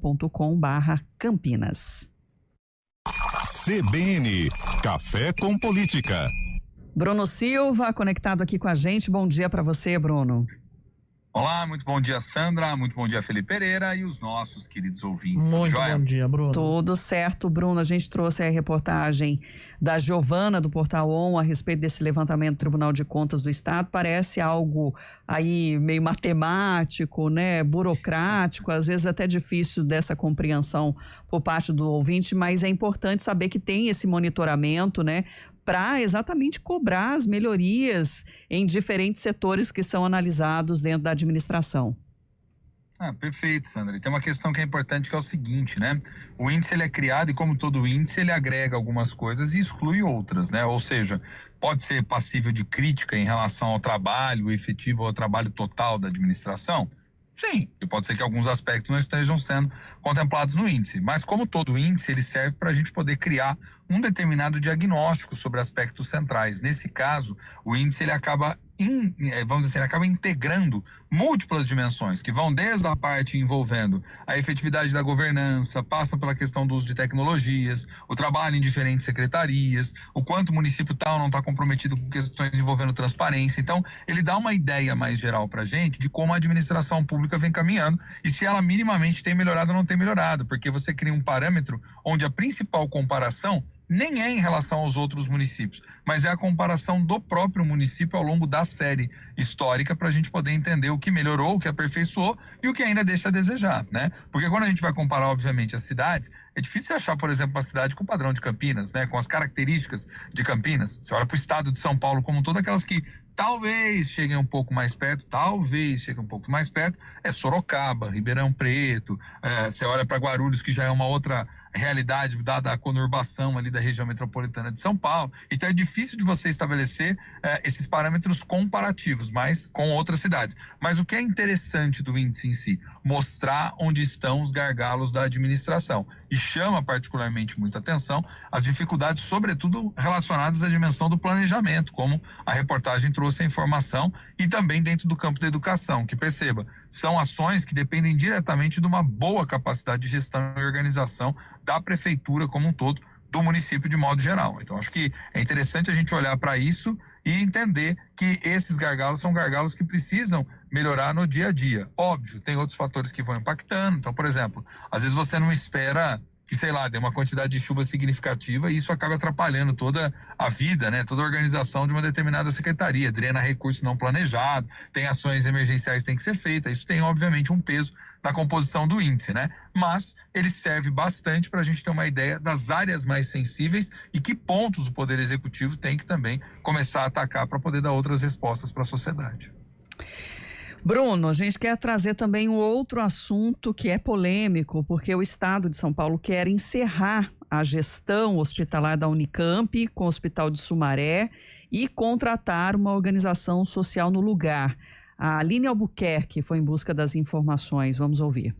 estadão.com/Campinas. CBN, Café com Política. Bruno Silva, conectado aqui com a gente. Bom dia para você, Bruno. Olá, muito bom dia, Sandra, muito bom dia, Felipe Pereira e os nossos queridos ouvintes. Muito bom dia, Bruno. Tudo certo, Bruno. A gente trouxe a reportagem da Giovana, do Portal ON, a respeito desse levantamento do Tribunal de Contas do Estado. Parece algo aí meio matemático, né, burocrático, às vezes até difícil dessa compreensão por parte do ouvinte, mas é importante saber que tem esse monitoramento, né, para exatamente cobrar as melhorias em diferentes setores que são analisados dentro da administração. Perfeito, Sandra. E tem uma questão que é importante, que é o seguinte, né? O índice, ele é criado e, como todo índice, ele agrega algumas coisas e exclui outras, né? Ou seja, pode ser passível de crítica em relação ao trabalho efetivo ou ao trabalho total da administração? Sim, e pode ser que alguns aspectos não estejam sendo contemplados no índice, mas como todo índice, ele serve para a gente poder criar um determinado diagnóstico sobre aspectos centrais. Nesse caso, o índice, ele acaba ele acaba integrando múltiplas dimensões, que vão desde a parte envolvendo a efetividade da governança, passa pela questão do uso de tecnologias, o trabalho em diferentes secretarias, o quanto o município tal não está comprometido com questões envolvendo transparência. Então, ele dá uma ideia mais geral para a gente de como a administração pública vem caminhando e se ela minimamente tem melhorado ou não tem melhorado, porque você cria um parâmetro onde a principal comparação nem é em relação aos outros municípios, mas é a comparação do próprio município ao longo da série histórica, para a gente poder entender o que melhorou, o que aperfeiçoou e o que ainda deixa a desejar, né? Porque quando a gente vai comparar, obviamente, as cidades, é difícil achar, por exemplo, uma cidade com o padrão de Campinas, né? Com as características de Campinas. Você olha para o estado de São Paulo como todo, aquelas que talvez cheguem um pouco mais perto, é Sorocaba, Ribeirão Preto, você olha para Guarulhos, que já é uma outra realidade, dada a conurbação ali da região metropolitana de São Paulo. Então é difícil de você estabelecer esses parâmetros comparativos, mas com outras cidades. Mas o que é interessante do índice em si? Mostrar onde estão os gargalos da administração. E chama particularmente muita atenção as dificuldades, sobretudo relacionadas à dimensão do planejamento, como a reportagem trouxe a informação, e também dentro do campo da educação, que perceba, são ações que dependem diretamente de uma boa capacidade de gestão e organização da prefeitura como um todo, do município de modo geral. Então, acho que é interessante a gente olhar para isso e entender que esses gargalos são gargalos que precisam melhorar no dia a dia. Óbvio, tem outros fatores que vão impactando. Então, por exemplo, às vezes você não espera que, sei lá, dê uma quantidade de chuva significativa e isso acaba atrapalhando toda a vida, né? Toda a organização de uma determinada secretaria, drena recurso não planejado, tem ações emergenciais que tem que ser feitas. Isso tem, obviamente, um peso na composição do índice, né? Mas ele serve bastante para a gente ter uma ideia das áreas mais sensíveis e que pontos o Poder Executivo tem que também começar a atacar para poder dar outras respostas para a sociedade. Bruno, a gente quer trazer também um outro assunto que é polêmico, porque o Estado de São Paulo quer encerrar a gestão hospitalar da Unicamp com o Hospital de Sumaré e contratar uma organização social no lugar. A Aline Albuquerque foi em busca das informações. Vamos ouvir.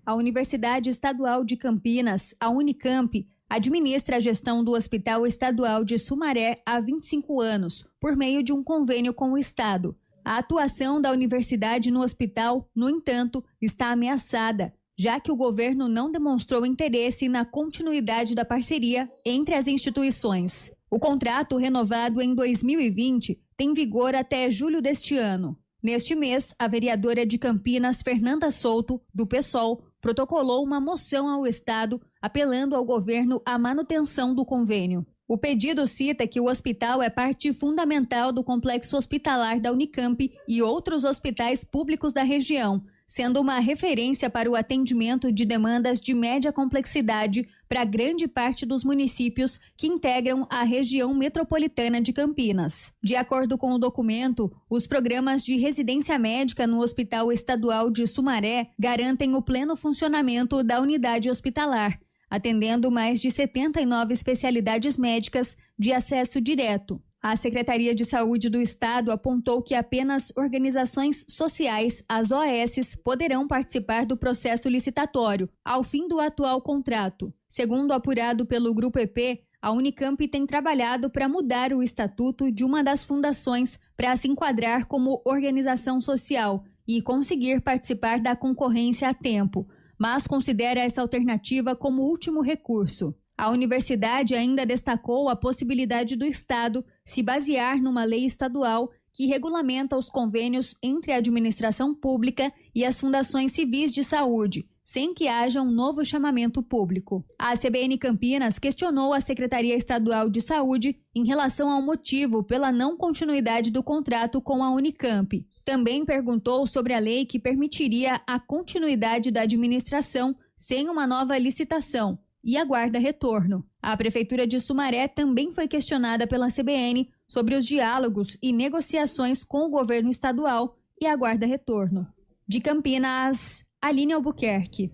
A Universidade Estadual de Campinas, a Unicamp, administra a gestão do Hospital Estadual de Sumaré há 25 anos, por meio de um convênio com o Estado. A atuação da universidade no hospital, no entanto, está ameaçada, já que o governo não demonstrou interesse na continuidade da parceria entre as instituições. O contrato, renovado em 2020, tem vigor até julho deste ano. Neste mês, a vereadora de Campinas, Fernanda Souto, do PSOL, protocolou uma moção ao Estado apelando ao governo à manutenção do convênio. O pedido cita que o hospital é parte fundamental do complexo hospitalar da Unicamp e outros hospitais públicos da região, sendo uma referência para o atendimento de demandas de média complexidade para grande parte dos municípios que integram a região metropolitana de Campinas. De acordo com o documento, os programas de residência médica no Hospital Estadual de Sumaré garantem o pleno funcionamento da unidade hospitalar, atendendo mais de 79 especialidades médicas de acesso direto. A Secretaria de Saúde do Estado apontou que apenas organizações sociais, as OS, poderão participar do processo licitatório, ao fim do atual contrato. Segundo apurado pelo Grupo EP, a Unicamp tem trabalhado para mudar o estatuto de uma das fundações para se enquadrar como organização social e conseguir participar da concorrência a tempo. mas considera essa alternativa como último recurso. A universidade ainda destacou a possibilidade do Estado se basear numa lei estadual que regulamenta os convênios entre a administração pública e as fundações civis de saúde, sem que haja um novo chamamento público. A CBN Campinas questionou a Secretaria Estadual de Saúde em relação ao motivo pela não continuidade do contrato com a Unicamp. Também perguntou sobre a lei que permitiria a continuidade da administração sem uma nova licitação e aguarda retorno. A Prefeitura de Sumaré também foi questionada pela CBN sobre os diálogos e negociações com o governo estadual e aguarda retorno. De Campinas, Aline Albuquerque.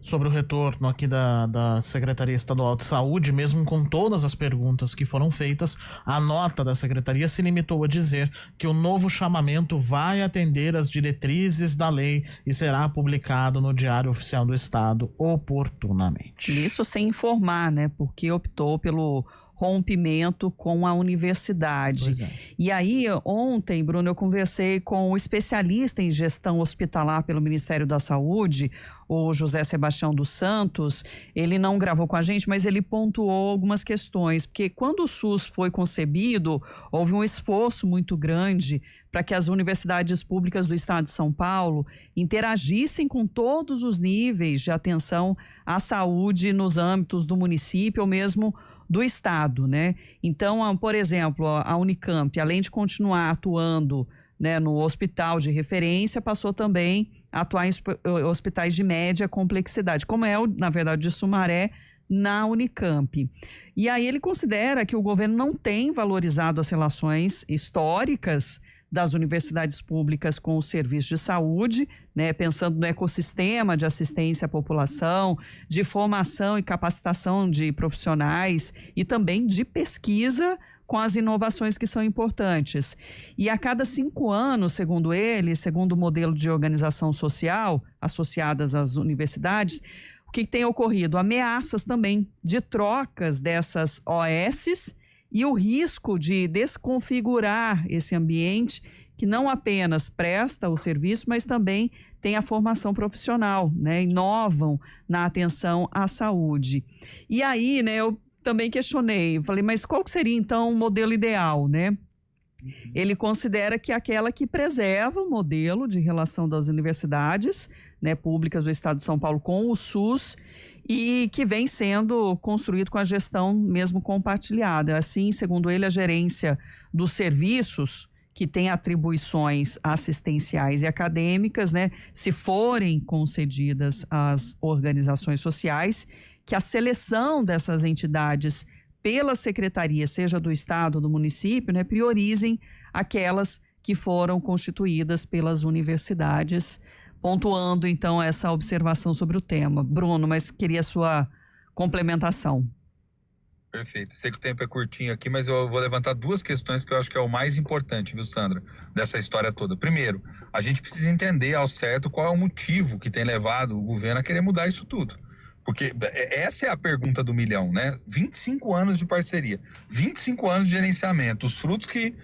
Sobre o retorno aqui da Secretaria Estadual de Saúde, mesmo com todas as perguntas que foram feitas, a nota da Secretaria se limitou a dizer que o novo chamamento vai atender às diretrizes da lei e será publicado no Diário Oficial do Estado oportunamente. Isso sem informar, né? Porque optou pelo rompimento com a universidade. Pois é. E aí, ontem, Bruno, eu conversei com o especialista em gestão hospitalar pelo Ministério da Saúde, o José Sebastião dos Santos. Ele não gravou com a gente, mas ele pontuou algumas questões, porque quando o SUS foi concebido, houve um esforço muito grande para que as universidades públicas do estado de São Paulo interagissem com todos os níveis de atenção à saúde nos âmbitos do município ou mesmo do estado, né? Então, por exemplo, a Unicamp, além de continuar atuando, né, no hospital de referência, passou também a atuar em hospitais de média complexidade, como é, na verdade, de Sumaré, na Unicamp. E aí ele considera que o governo não tem valorizado as relações históricas das universidades públicas com os serviços de saúde, né, pensando no ecossistema de assistência à população, de formação e capacitação de profissionais e também de pesquisa com as inovações que são importantes. E a cada 5 anos, segundo ele, segundo o modelo de organização social associadas às universidades, o que tem ocorrido? Ameaças também de trocas dessas OSs e o risco de desconfigurar esse ambiente que não apenas presta o serviço, mas também tem a formação profissional, né? Inovam na atenção à saúde. E aí, né, eu também questionei, falei, mas qual seria então o modelo ideal, né? Ele considera que aquela que preserva o modelo de relação das universidades, né, públicas do estado de São Paulo com o SUS e que vem sendo construído com a gestão mesmo compartilhada. Assim, segundo ele, a gerência dos serviços que tem atribuições assistenciais e acadêmicas, né, se forem concedidas às organizações sociais, que a seleção dessas entidades pela secretaria, seja do estado ou do município, né, priorizem aquelas que foram constituídas pelas universidades, pontuando então essa observação sobre o tema. Bruno, mas queria a sua complementação. Perfeito. Sei que o tempo é curtinho aqui, mas eu vou levantar 2 questões que eu acho que é o mais importante, viu, Sandra, dessa história toda. Primeiro, a gente precisa entender ao certo qual é o motivo que tem levado o governo a querer mudar isso tudo. Porque essa é a pergunta do milhão, né? 25 anos de parceria, 25 anos de gerenciamento, os frutos que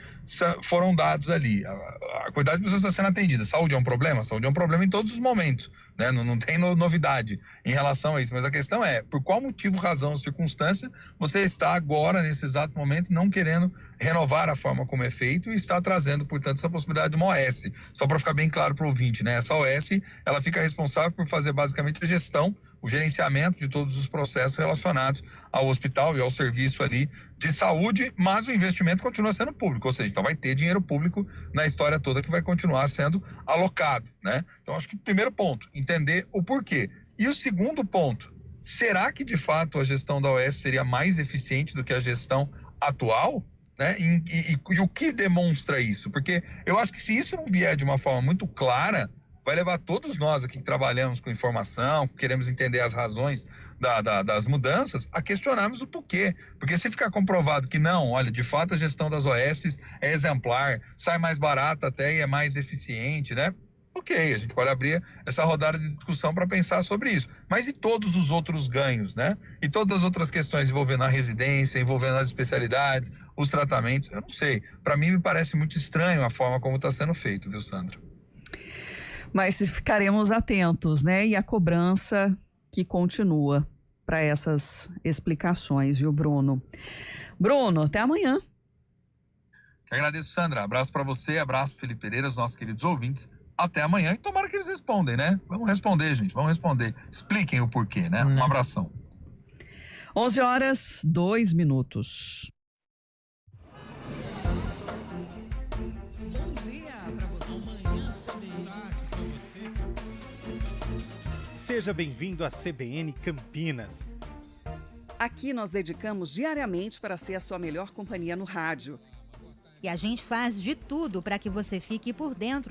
foram dados ali, a quantidade de pessoas está sendo atendida. Saúde é um problema? Saúde é um problema em todos os momentos, né? Não tem novidade em relação a isso, mas a questão é, por qual motivo, razão, circunstância, você está agora, nesse exato momento, não querendo renovar a forma como é feito e está trazendo, portanto, essa possibilidade de uma OS. Só para ficar bem claro para o ouvinte, né? Essa OS, ela fica responsável por fazer basicamente a gestão, o gerenciamento de todos os processos relacionados ao hospital e ao serviço ali de saúde, mas o investimento continua sendo público, ou seja, então vai ter dinheiro público na história toda que vai continuar sendo alocado, né? Então acho que primeiro ponto, entender o porquê. E o segundo ponto, será que de fato a gestão da OS seria mais eficiente do que a gestão atual? Né? E o que demonstra isso? Porque eu acho que se isso não vier de uma forma muito clara, vai levar todos nós aqui que trabalhamos com informação, queremos entender as razões das mudanças, a questionarmos o porquê. Porque se ficar comprovado que não, olha, de fato a gestão das OS é exemplar, sai mais barata até e é mais eficiente, né? Ok, a gente pode abrir essa rodada de discussão para pensar sobre isso. Mas e todos os outros ganhos, né? E todas as outras questões envolvendo a residência, envolvendo as especialidades, os tratamentos, eu não sei. Para mim me parece muito estranho a forma como está sendo feito, viu, Sandra? Mas ficaremos atentos, né? E a cobrança que continua para essas explicações, viu, Bruno? Bruno, até amanhã. Eu agradeço, Sandra. Abraço para você, abraço para Felipe Pereira, os nossos queridos ouvintes. Até amanhã e tomara que eles respondem, né? Vamos responder, gente, vamos responder. Expliquem o porquê, né? Um abração. 11h02. Seja bem-vindo à CBN Campinas. Aqui nós dedicamos diariamente para ser a sua melhor companhia no rádio. E a gente faz de tudo para que você fique por dentro